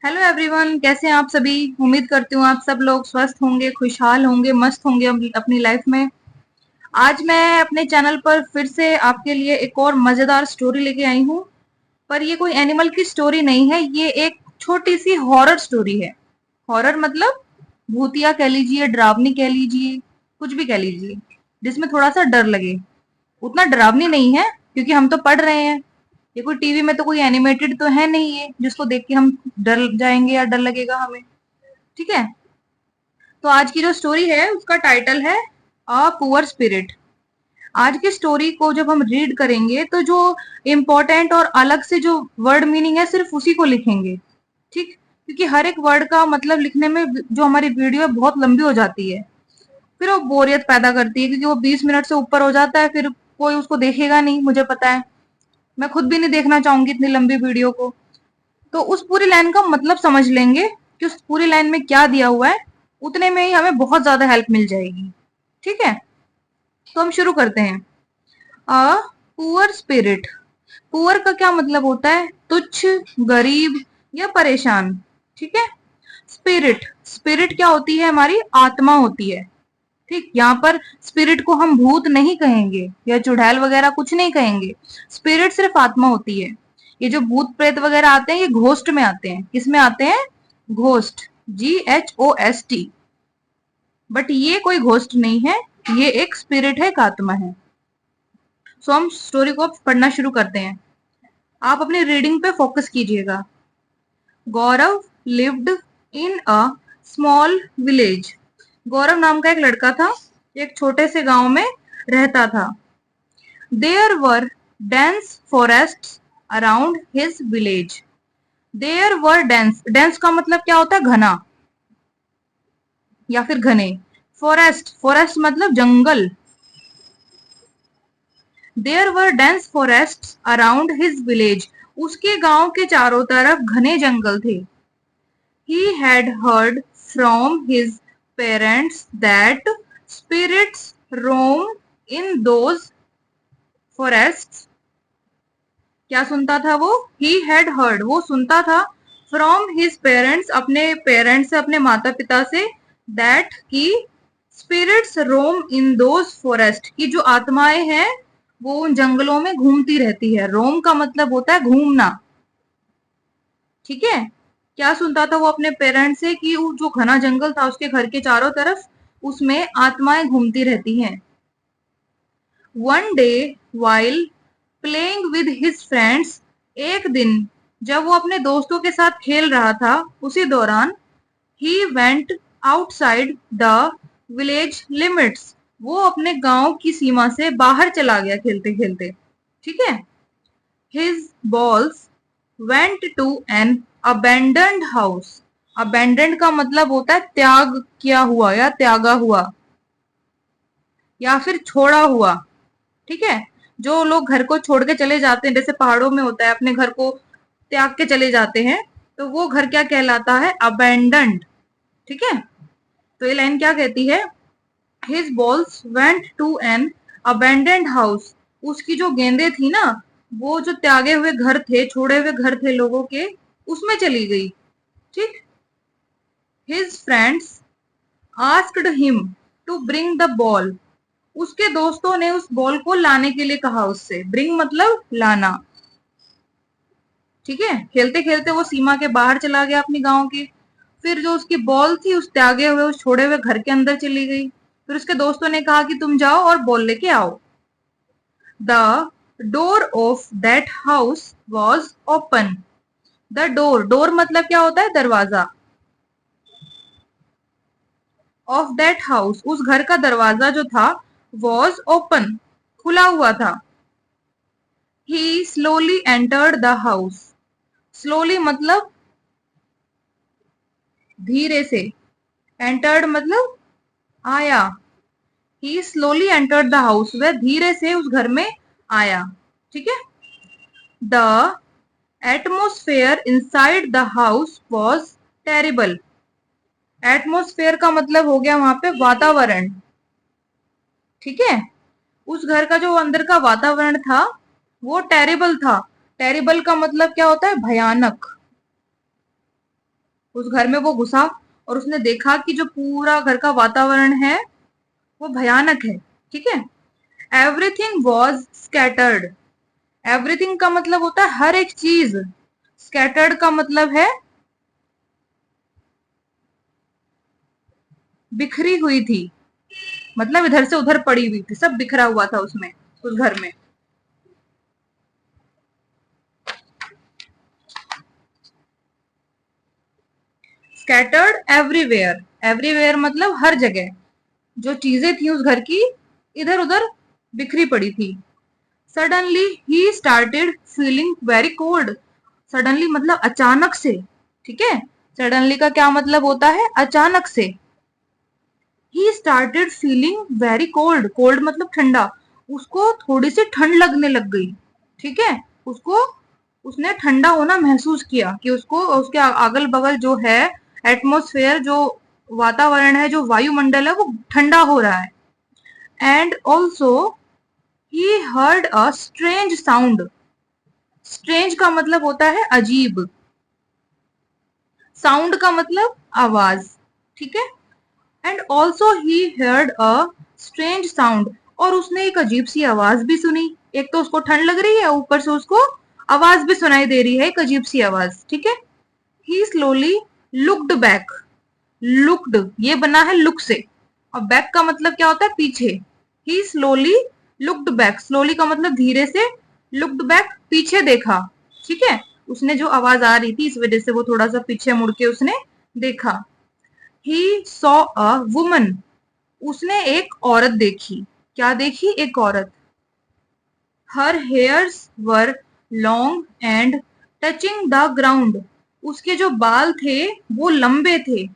Hello everyone, कैसे हैं आप सभी। उम्मीद करती हूँ आप सब लोग स्वस्थ होंगे, खुशहाल होंगे, मस्त होंगे अपनी लाइफ में। आज मैं अपने चैनल पर फिर से आपके लिए एक और मजेदार स्टोरी लेके आई हूँ। पर ये कोई एनिमल की स्टोरी नहीं है, ये एक छोटी सी हॉरर स्टोरी है। हॉरर मतलब भूतिया कह लीजिए, डरावनी कह लीजिए, कुछ भी कह लीजिए, जिसमें थोड़ा सा डर लगे। उतना डरावनी नहीं है क्योंकि हम तो पढ़ रहे हैं। ये कोई टीवी में तो कोई एनिमेटेड तो है नहीं ये जिसको देख के हम डर जाएंगे या डर लगेगा हमें। ठीक है। तो आज की जो स्टोरी है उसका टाइटल है अ पुअर स्पिरिट। आज की स्टोरी को जब हम रीड करेंगे तो जो इम्पोर्टेंट और अलग से जो वर्ड मीनिंग है सिर्फ उसी को लिखेंगे। ठीक, क्योंकि हर एक वर्ड का मतलब लिखने में जो हमारी वीडियो है बहुत लंबी हो जाती है। फिर वो बोरियत पैदा करती है क्योंकि वो 20 मिनट से ऊपर हो जाता है, फिर कोई उसको देखेगा नहीं, मुझे पता है। मैं खुद भी नहीं देखना चाहूंगी इतनी लंबी वीडियो को। तो उस पूरी लाइन का मतलब समझ लेंगे कि उस पूरी लाइन में क्या दिया हुआ है, उतने में ही हमें बहुत ज्यादा हेल्प मिल जाएगी। ठीक है, तो हम शुरू करते हैं। A poor spirit. पुअर का क्या मतलब होता है? तुच्छ, गरीब या परेशान। ठीक है। स्पिरिट, स्पिरिट क्या होती है? हमारी आत्मा होती है। ठीक, यहाँ पर स्पिरिट को हम भूत नहीं कहेंगे या चुड़ैल वगैरह कुछ नहीं कहेंगे। स्पिरिट सिर्फ आत्मा होती है। ये जो भूत प्रेत वगैरह आते हैं ये घोस्ट में आते हैं। किस में आते हैं? Ghost, GHOST। बट ये कोई घोस्ट नहीं है, ये एक स्पिरिट है, एक आत्मा है। सो हम स्टोरी को पढ़ना शुरू करते हैं। आप अपनी रीडिंग पे फोकस कीजिएगा। Gaurav lived in a small village. Gaurav नाम का एक लड़का था, एक छोटे से गांव में रहता था। There were dense forests around his village. There were dense, dense का मतलब क्या होता है? घना या फिर घने। फॉरेस्ट, फॉरेस्ट मतलब जंगल। There were dense forests around his village. उसके गांव के चारों तरफ घने जंगल थे। He had heard from his parents that spirits roam in those forests. क्या सुनता था वो? He had heard, वो सुनता था from his parents, अपने पेरेंट्स से, अपने माता पिता से, that कि spirits roam in those forest, की जो आत्माएं हैं वो उन जंगलों में घूमती रहती है। रोम का मतलब होता है घूमना। ठीक है। क्या सुनता था वो अपने पेरेंट्स से कि वो जो घना जंगल था उसके घर के चारों तरफ उसमें आत्माएं घूमती रहती हैं। One day while playing with his friends, एक दिन जब वो अपने दोस्तों के साथ खेल रहा था उसी दौरान, he went outside the village limits, वो अपने गांव की सीमा से बाहर चला गया खेलते खेलते। ठीक है। His balls went to an abandoned house. Abandoned का मतलब होता है त्याग किया हुआ या त्यागा हुआ या फिर छोड़ा हुआ। ठीक है। जो लोग घर को छोड़ के चले जाते हैं, जैसे पहाड़ों में होता है, अपने घर को त्याग के चले जाते हैं, तो वो घर क्या कहलाता है? अबेंडन्ड। ठीक है। तो ये लाइन क्या कहती है? His balls went to an abandoned house. उसकी जो गेंदें थी ना, वो जो त्यागे हुए घर थे, छोड़े हुए घर थे लोगों के, उसमें चली गई। ठीक। His friends asked him to bring the ball. उसके दोस्तों ने उस बॉल को लाने के लिए कहा उससे। ब्रिंग मतलब लाना। ठीक है। खेलते खेलते वो सीमा के बाहर चला गया अपनी गांव के। फिर जो उसकी बॉल थी उस त्यागे हुए, उस छोड़े हुए घर के अंदर चली गई। फिर उसके दोस्तों ने कहा कि तुम जाओ और बॉल लेके आओ। The door of that house was open. The door, door मतलब क्या होता है? दरवाजा। ऑफ दैट हाउस, उस घर का दरवाजा जो था, वॉज ओपन, खुला हुआ था। He slowly entered the house. Slowly मतलब धीरे से, एंटर्ड मतलब आया। He slowly entered the house, वह धीरे से उस घर में आया। ठीक है। The atmosphere inside the house was terrible. Atmosphere का मतलब हो गया वहां पे वातावरण। ठीक है। उस घर का जो अंदर का वातावरण था वो टेरिबल था। टेरिबल का मतलब क्या होता है? भयानक। उस घर में वो घुसा और उसने देखा कि जो पूरा घर का वातावरण है वो भयानक है। ठीक है। Everything was scattered. एवरीथिंग का मतलब होता है हर एक चीज। स्कैटर्ड का मतलब है बिखरी हुई थी, मतलब इधर से उधर पड़ी हुई थी, सब बिखरा हुआ था उसमें, उस घर में। Scattered everywhere. एवरीवेयर मतलब हर जगह जो चीजें थी उस घर की इधर उधर बिखरी पड़ी थी। Suddenly he started feeling very cold. Suddenly मतलब अचानक से। ठीक है। सडनली का क्या मतलब होता है? अचानक से। He started feeling very cold. Cold मतलब ठंडा। उसको थोड़ी सी ठंड लगने लग गई। ठीक है। उसको उसने ठंडा होना महसूस किया कि उसको उसके अगल बगल जो है एटमोस्फेयर, जो वातावरण है, जो वायुमंडल है, वो ठंडा हो रहा है। And also he heard a strange sound. Strange का मतलब होता है अजीब। साउंड का मतलब आवाज। ठीक है। And also he heard a strange sound. और उसने एक अजीब सी आवाज भी सुनी। एक तो उसको ठंड लग रही है, ऊपर से उसको आवाज भी सुनाई दे रही है, एक अजीब सी आवाज। ठीक है। ही स्लोली लुक्ड बैक। लुक्ड ये बना है लुक से, और बैक का मतलब क्या होता है? पीछे। ही स्लोली लुक्ड बैक। स्लोली का मतलब धीरे से, लुक्ड बैक पीछे देखा। ठीक है। उसने जो आवाज आ रही थी इस वजह से वो थोड़ा सा पीछे मुड़ के उसने देखा। He saw a woman. उसने एक औरत देखी। क्या देखी? एक औरत। Her hairs were long and touching the ground. उसके जो बाल थे वो लंबे थे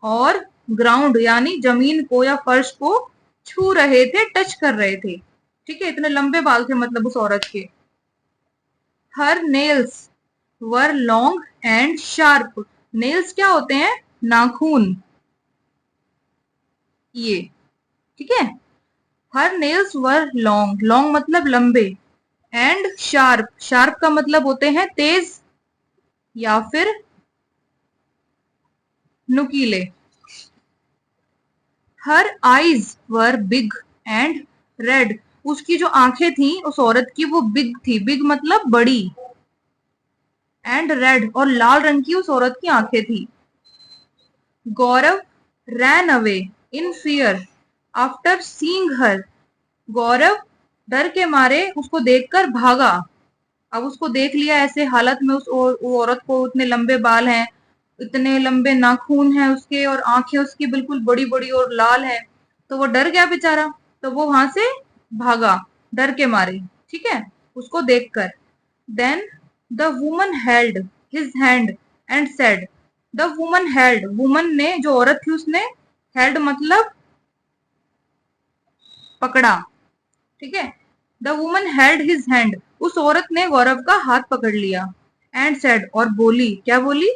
और ग्राउंड यानी जमीन को या फर्श को छू रहे थे, टच कर रहे थे। ठीक है। इतने लंबे बाल थे मतलब उस औरत के। Her nails were long and sharp. Nails क्या होते हैं? नाखून। ये। ठीक है। Her nails were long. Long मतलब लंबे। And sharp. शार्प का मतलब होते हैं तेज या फिर नुकीले। Her eyes were big and red. उसकी जो आंखें थी उस औरत की वो बिग थी। बिग मतलब बड़ी। एंड रेड और लाल रंग की उस औरत की आंखें थी। Gaurav ran away in fear after seeing her. Gaurav डर के मारे उसको देखकर भागा। अब उसको देख लिया ऐसे हालत में, उस वो औरत को, इतने लंबे बाल हैं, इतने लंबे नाखून हैं उसके, और आंखें उसकी बिल्कुल बड़ी बड़ी और लाल है। तो वो डर गया बेचारा। तो वो वहां से भागा डर के मारे। ठीक है। उसको देखकर। Then the woman held his hand and said. The woman held. Woman ने, जो औरत थी उसने, हेल्ड मतलब पकड़ा। ठीक है। The woman held his hand. उस औरत ने गौरव का हाथ पकड़ लिया। एंड सेड और बोली। क्या बोली?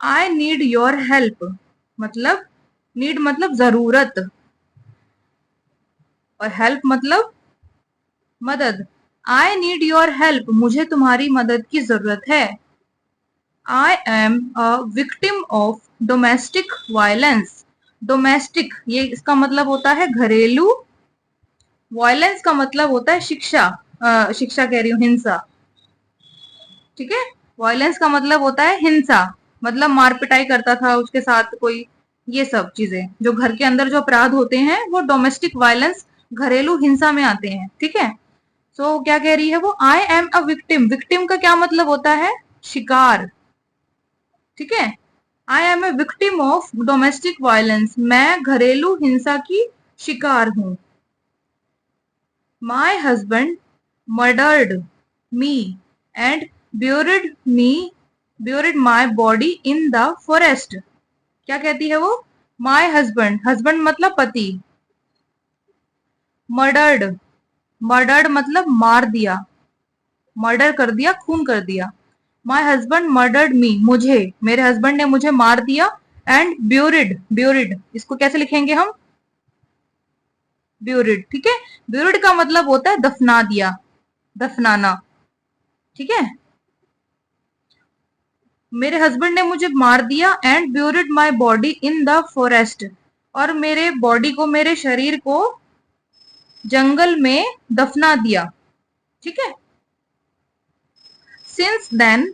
I need your help. मतलब नीड मतलब जरूरत, और हेल्प मतलब मदद। I need your help. मुझे तुम्हारी मदद की जरूरत है। I am a victim of domestic violence. Domestic ये इसका मतलब होता है घरेलू। वायलेंस का मतलब होता है शिक्षा। शिक्षा कह रही हूँ, हिंसा। ठीक है। वायलेंस का मतलब होता है हिंसा, मतलब मार पिटाई करता था उसके साथ कोई। ये सब चीजें जो घर के अंदर जो अपराध होते हैं वो डोमेस्टिक वायलेंस, घरेलू हिंसा में आते हैं। ठीक है। सो क्या कह रही है वो? I am a victim. Victim का क्या मतलब होता है? शिकार। ठीक है। I am a victim of domestic violence. मैं घरेलू हिंसा की शिकार हूं। My husband murdered me and buried me buried my body in the forest. क्या कहती है वो? My husband. हस्बैंड मतलब पति। मर्डर्ड। मर्डर्ड मतलब मार दिया, मर्डर कर दिया, खून कर दिया। माई हस्बैंड मर्डर्ड मी। मुझे, मेरे हस्बैंड ने मुझे मार दिया। And buried. ब्यूरिड इसको कैसे लिखेंगे हम? ब्यूरिड। ठीक है। ब्यूरिड का मतलब होता है दफना दिया, दफनाना। ठीक है। मेरे हस्बैंड ने मुझे मार दिया and buried my body in the forest, और मेरे बॉडी को, मेरे शरीर को जंगल में दफना दिया। ठीक है। Since then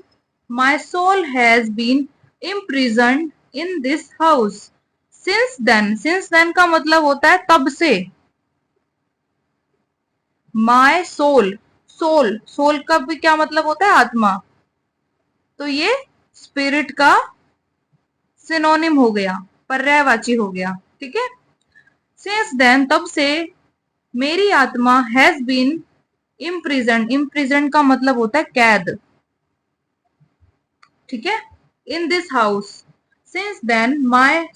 my soul has been imprisoned in this house. Since then का मतलब होता है तब से। माई सोल, सोल का भी क्या मतलब होता है? आत्मा। तो ये स्पिरिट का सिनोनिम हो गया, पर्यायवाची हो गया। ठीक है। सिंस देन, तब से, मेरी आत्मा हैज बीन इम्प्रिजन का मतलब होता है कैद। ठीक है। In this house, since then my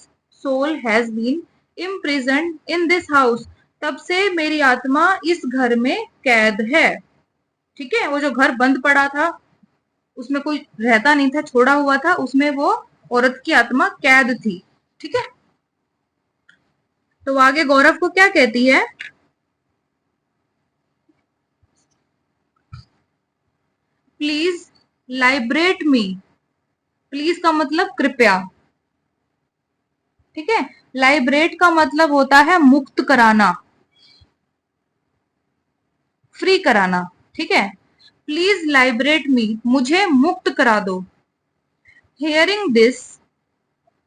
soul has been imprison in this house, तब से मेरी आत्मा इस घर में कैद है। ठीक है। वो जो घर बंद पड़ा था, उसमें कोई रहता नहीं था, छोड़ा हुआ था, उसमें वो औरत की आत्मा कैद थी। ठीक है। तो आगे गौरव को क्या कहती है? Please Lybrate me. प्लीज का मतलब कृपया। ठीक है। लाइब्रेट का मतलब होता है मुक्त कराना, फ्री कराना। ठीक है। प्लीज लाइब्रेट मी, मुझे मुक्त करा दो। Hearing this,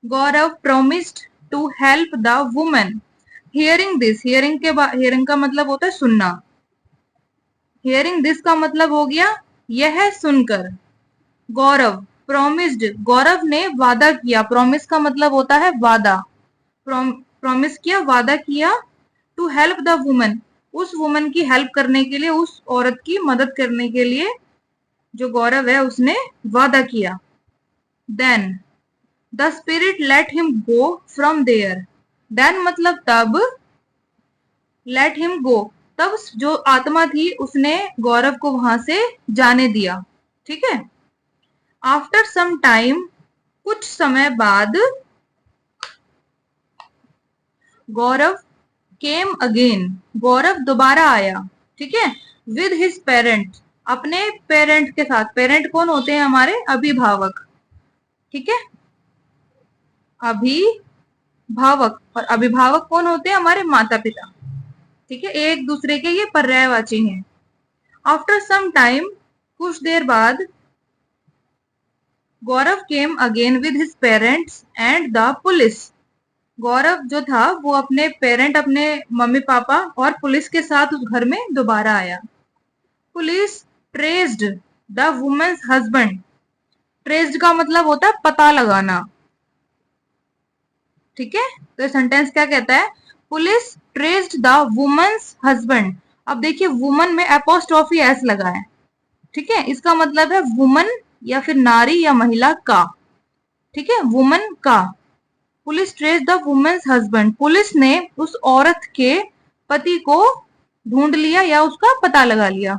Gaurav promised to help the woman. Hearing this, hearing का मतलब होता है सुनना। हियरिंग दिस का मतलब हो गया यह सुनकर। गौरव प्रोमिस्ड, गौरव ने वादा किया। प्रोमिस का मतलब होता है वादा। प्रॉमिस किया, वादा किया। टू हेल्प द वुमन, उस वुमन की हेल्प करने के लिए, उस औरत की मदद करने के लिए जो गौरव है उसने वादा किया। Then the spirit let him go from there. Then मतलब तब, लेट हिम गो तब जो आत्मा थी उसने गौरव को वहां से जाने दिया। ठीक है। आफ्टर सम टाइम, कुछ समय बाद, गौरव केम अगेन, गौरव दोबारा आया। ठीक है। विद हिज पेरेंट, अपने पेरेंट के साथ। पेरेंट कौन होते हैं? हमारे अभिभावक। ठीक है। अभिभावक, और अभिभावक कौन होते हैं? हमारे माता पिता। ठीक है। एक दूसरे के ये पर्यायवाची हैं। आफ्टर सम टाइम, कुछ देर बाद, Gaurav came again with his parents and the police. Gaurav जो था वो अपने पेरेंट, अपने मम्मी पापा और पुलिस के साथ उस घर में दोबारा आया। Police traced the woman's husband. Traced का मतलब होता है पता लगाना। ठीक है। तो ये सेंटेंस क्या कहता है? Police traced the woman's husband. अब देखिए, वुमन में एपोस्ट्रोफी एस लगा है। ठीक है। इसका मतलब है वुमन या फिर नारी या महिला का। ठीक है। वुमन का। Police trace the woman's husband, police ने उस औरत के पति को ढूंढ लिया या उसका पता लगा लिया।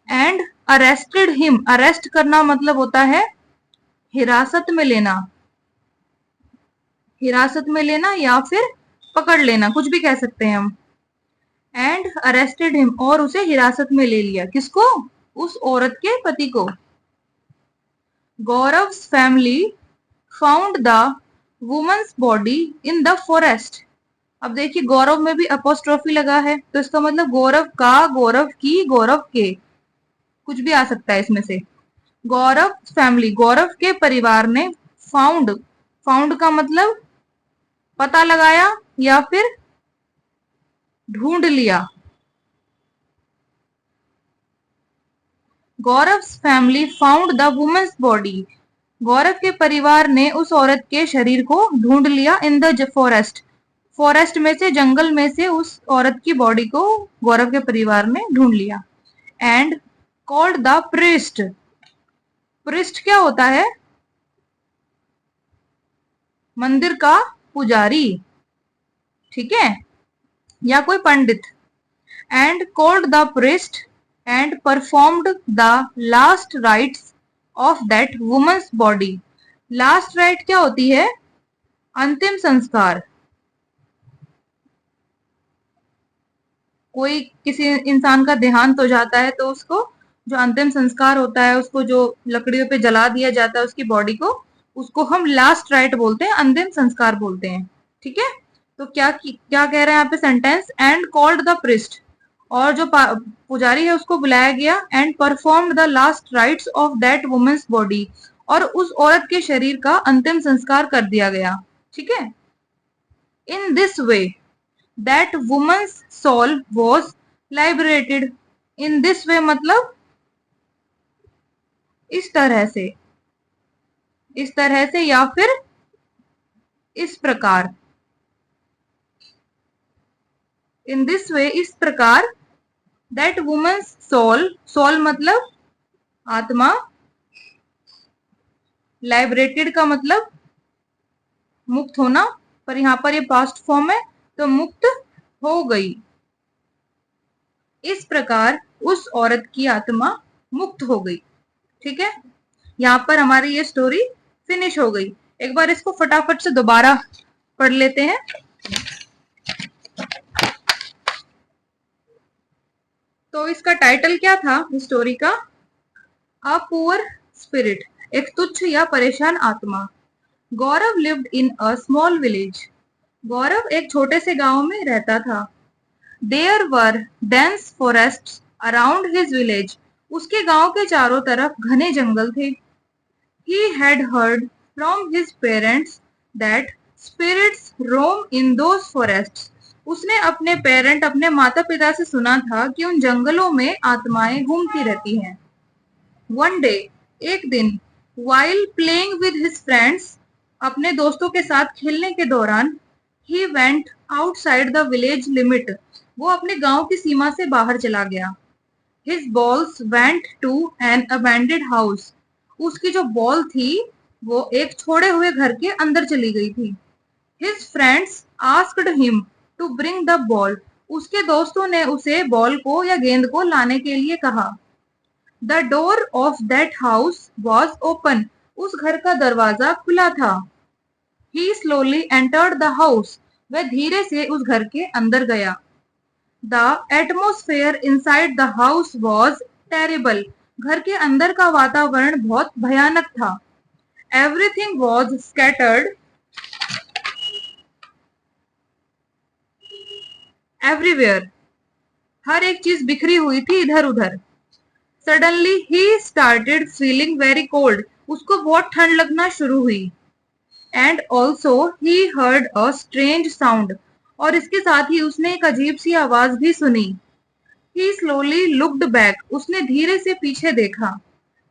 एंड अरेस्टेड हिम, अरेस्ट करना मतलब होता है हिरासत में लेना। हिरासत में लेना या फिर पकड़ लेना, कुछ भी कह सकते हैं हम। एंड अरेस्टेड हिम, और उसे हिरासत में ले लिया। किसको? उस औरत के पति को। Gaurav's family found the women's body in the forest. अब देखिए, गौरव में भी अपोस्ट्रोफी लगा है, तो इसका मतलब गौरव का, गौरव की, गौरव के, कुछ भी आ सकता है इसमें से। गौरव फैमिली, गौरव के परिवार ने, फाउंड, फाउंड का मतलब पता लगाया या फिर ढूंढ लिया। Gaurav family found the women's body, Gaurav के परिवार ने उस औरत के शरीर को ढूंढ लिया। इन द फॉरेस्ट, फॉरेस्ट में से, जंगल में से उस औरत की बॉडी को गौरव के परिवार ने ढूंढ लिया। And called the priest, priest क्या होता है? मंदिर का पुजारी। ठीक है। या कोई पंडित। And called the priest and performed the last rites of that women's body. Last rite क्या होती है? अंतिम संस्कार। कोई किसी इंसान का देहांत हो जाता है तो उसको जो अंतिम संस्कार होता है, उसको जो लकड़ियों पे जला दिया जाता है उसकी बॉडी को, उसको हम लास्ट राइट बोलते हैं, अंतिम संस्कार बोलते हैं। ठीक है, तो क्या कह रहे हैं यहाँ पे sentence, and called the priest, और जो पुजारी है उसको बुलाया गया, and performed the last rites of that women's body, और उस औरत के शरीर का अंतिम संस्कार कर दिया गया। ठीक है, in this way that women's soul was liberated. In this way मतलब इस तरह से, इस तरह से या फिर इस प्रकार। इन दिस वे इस प्रकार, दैट वुमेन्स सोल, सोल मतलब आत्मा, लाइबरेटेड का मतलब मुक्त होना, पर यहां पर ये पास्ट फॉर्म है तो मुक्त हो गई। इस प्रकार उस औरत की आत्मा मुक्त हो गई। ठीक है, यहाँ पर हमारी ये स्टोरी फिनिश हो गई। एक बार इसको फटाफट से दोबारा पढ़ लेते हैं। तो इसका टाइटल क्या था इस स्टोरी का, अ पुअर स्पिरिट, एक तुच्छ या परेशान आत्मा। Gaurav lived in a small village, Gaurav एक छोटे से गांव में रहता था। There were dense forests around his village, उसके गांव के चारों तरफ घने जंगल थे। He had heard from his parents that spirits roam in those forests. उसने अपने माता पिता से सुना था कि उन जंगलों में आत्माएं घूमती रहती हैं। One day, एक दिन, while playing with his friends, अपने दोस्तों के साथ खेलने के दौरान, he went outside the village limit. वो अपने गांव की सीमा से बाहर चला गया। His balls went to an abandoned house. उसकी जो बॉल थी वो एक छोड़े हुए घर के अंदर चली गई थी। His friends asked him to bring the ball. उसके दोस्तों ने उसे बॉल को या गेंद को लाने के लिए कहा। The door of that house was open. उस घर का दरवाजा खुला था। He slowly entered the house. वह धीरे से उस घर के अंदर गया। The atmosphere inside the house was terrible. घर के अंदर का वातावरण बहुत भयानक था। Everything was scattered everywhere. हर एक चीज बिखरी हुई थी इधर उधर। Suddenly he started feeling very cold. उसको बहुत ठंड लगना शुरू हुई। And also he heard a strange sound. और इसके साथ ही उसने एक अजीब सी आवाज भी सुनी। He slowly looked back. उसने धीरे से पीछे देखा।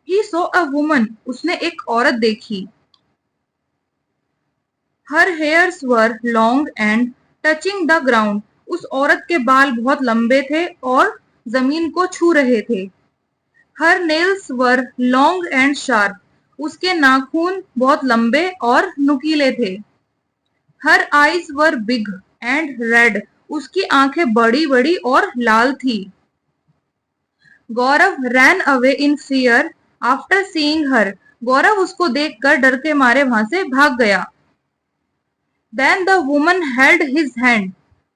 He saw a woman. उसने एक औरत देखी। Her hairs were long and touching the ground. उस औरत के बाल बहुत लंबे थे और जमीन को छू रहे थे। Her nails were long and sharp. उसके नाखून बहुत लंबे और नुकीले थे। Her eyes were big and red. उसकी आंखें बड़ी बड़ी और लाल थी। गौरव ran away in fear after seeing her. गौरव उसको देखकर डर के मारे वहां से भाग गया। Then the woman held his hand.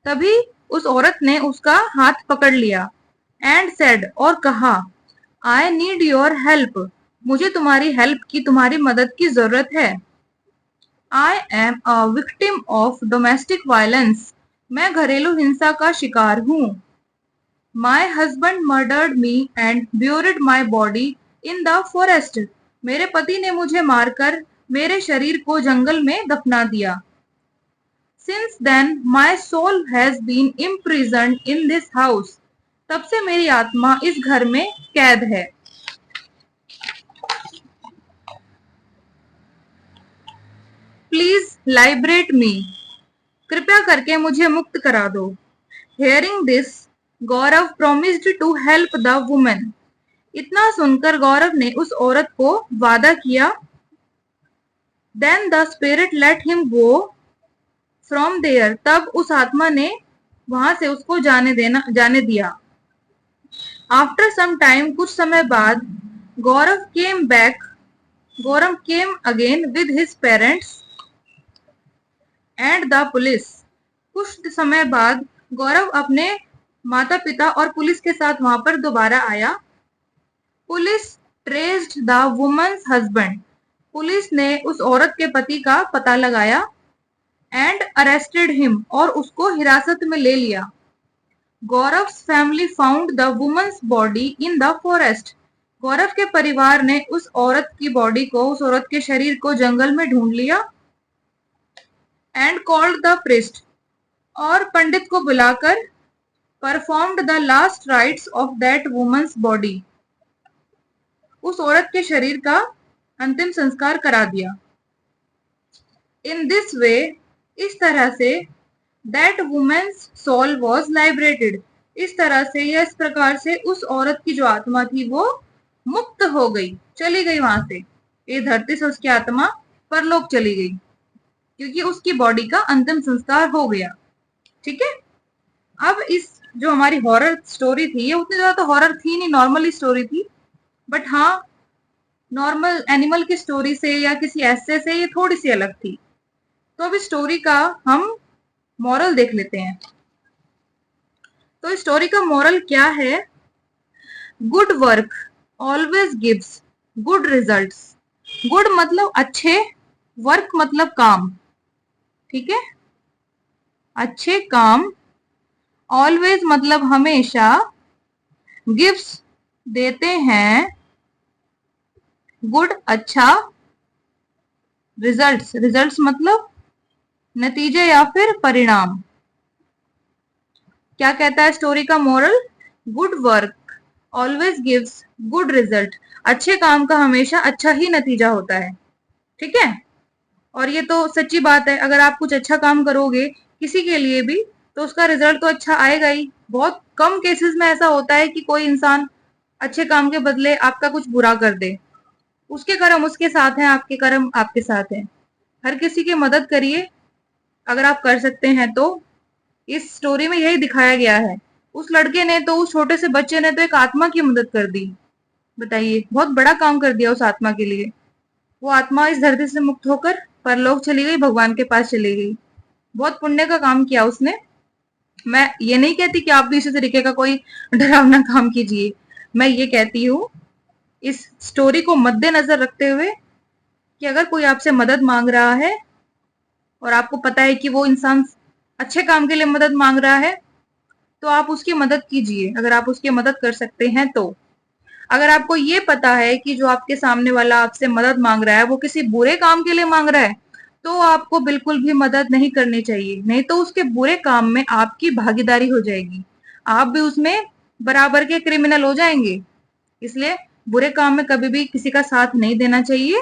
तभी उस औरत ने उसका हाथ पकड़ लिया। And said, और कहा, I need your help. मुझे तुम्हारी हेल्प की, तुम्हारी मदद की जरूरत है। I am a victim of domestic violence. मैं घरेलू हिंसा का शिकार हूँ। My husband murdered me and buried my body in the forest. मेरे पति ने मुझे मारकर मेरे शरीर को जंगल में दफना दिया। Since then, my soul has been imprisoned in this house. तब से मेरी आत्मा इस घर में कैद है। Please liberate me. कृपया करके मुझे मुक्त करा दो। Hearing this, Gaurav promised to help the woman. इतना सुनकर गौरव ने उस औरत को वादा किया। Then the spirit let him go from there. तब उस आत्मा ने वहां से उसको जाने दिया। After some time, कुछ समय बाद, गौरव came again with his parents and the police. कुछ समय बाद गौरव अपने माता पिता और पुलिस के साथ वहां पर दोबारा आया। Police traced the woman's husband, police ने उस औरत के पति का पता लगाया। एंड अरेस्टेड हिम, और उसको हिरासत में ले लिया। Gaurav's family found the woman's body in the forest, Gaurav के परिवार ने उस औरत की बॉडी को, उस औरत के शरीर को जंगल में ढूंढ लिया। एंड कॉल्ड द प्रिस्ट, और पंडित को बुलाकर performed the last rites of that woman's body, उस औरत के शरीर का अंतिम संस्कार करा दिया। इन दिस वे, इस तरह से, दैट वुमेन्स सोल वॉज लाइबरेटेड, इस तरह से या इस प्रकार से उस औरत की जो आत्मा थी वो मुक्त हो गई, चली गई वहां से, ये धरती से उसकी आत्मा परलोक चली गई, क्योंकि उसकी बॉडी का अंतिम संस्कार हो गया। ठीक है। अब इस जो हमारी हॉरर स्टोरी थी, ये उतनी ज्यादा तो हॉरर थी नहीं, नॉर्मल स्टोरी थी, बट हाँ, नॉर्मल एनिमल की स्टोरी से या किसी ऐसे से ये थोड़ी सी अलग थी। तो अब इस स्टोरी का हम मॉरल देख लेते हैं। तो इस स्टोरी का मॉरल क्या है? Good work always gives good results. Good मतलब अच्छे, वर्क मतलब काम। ठीक है, अच्छे काम, ऑलवेज मतलब हमेशा, गिव्स देते हैं, गुड अच्छा, रिजल्ट्स, रिजल्ट्स मतलब नतीजे या फिर परिणाम। क्या कहता है स्टोरी का moral? Good work always gives good result, अच्छे काम का हमेशा अच्छा ही नतीजा होता है। ठीक है, और ये तो सच्ची बात है, अगर आप कुछ अच्छा काम करोगे किसी के लिए भी तो उसका रिजल्ट तो अच्छा आएगा ही। बहुत कम केसेस में ऐसा होता है कि कोई इंसान अच्छे काम के बदले आपका कुछ बुरा कर दे। उसके कर्म उसके साथ हैं, आपके कर्म आपके साथ हैं। हर किसी की मदद करिए अगर आप कर सकते हैं तो। इस स्टोरी में यही दिखाया गया है। उस लड़के ने तो, उस छोटे से बच्चे ने तो एक आत्मा की मदद कर दी। बताइए, बहुत बड़ा काम कर दिया उस आत्मा के लिए। वो आत्मा इस धरती से मुक्त होकर परलोक चली गई, भगवान के पास चली गई। बहुत पुण्य का काम किया उसने। मैं ये नहीं कहती कि आप भी इसी तरीके का कोई डरावना काम कीजिए। मैं ये कहती हूँ इस स्टोरी को मद्देनजर रखते हुए कि अगर कोई आपसे मदद मांग रहा है और आपको पता है कि वो इंसान अच्छे काम के लिए मदद मांग रहा है, तो आप उसकी मदद कीजिए अगर आप उसकी मदद कर सकते हैं तो। अगर आपको ये पता है कि जो आपके सामने वाला आपसे मदद मांग रहा है वो किसी बुरे काम के लिए मांग रहा है, तो आपको बिल्कुल भी मदद नहीं करनी चाहिए, नहीं तो उसके बुरे काम में आपकी भागीदारी हो जाएगी, आप भी उसमें बराबर के क्रिमिनल हो जाएंगे। इसलिए बुरे काम में कभी भी किसी का साथ नहीं देना चाहिए,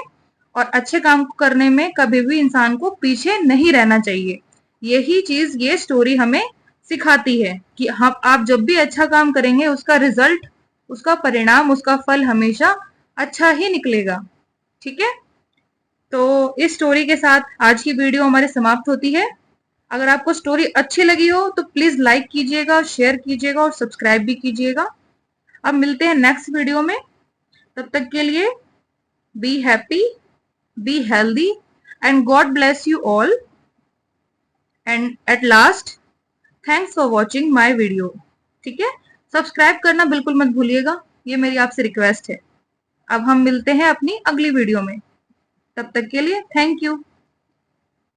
और अच्छे काम को करने में कभी भी इंसान को पीछे नहीं रहना चाहिए। यही चीज ये स्टोरी हमें सिखाती है कि हम, आप जब भी अच्छा काम करेंगे उसका रिजल्ट, उसका परिणाम, उसका फल हमेशा अच्छा ही निकलेगा। ठीक है, तो इस स्टोरी के साथ आज की वीडियो हमारी समाप्त होती है। अगर आपको स्टोरी अच्छी लगी हो तो प्लीज लाइक कीजिएगा, शेयर कीजिएगा और सब्सक्राइब भी कीजिएगा। अब मिलते हैं नेक्स्ट वीडियो में, तब तक के लिए be happy, be healthy and God bless you all. And at last, thanks for watching my video. ठीक है, सब्सक्राइब करना बिल्कुल मत भूलिएगा, ये मेरी आपसे रिक्वेस्ट है। अब हम मिलते हैं अपनी अगली वीडियो में, तब तक के लिए थैंक यू।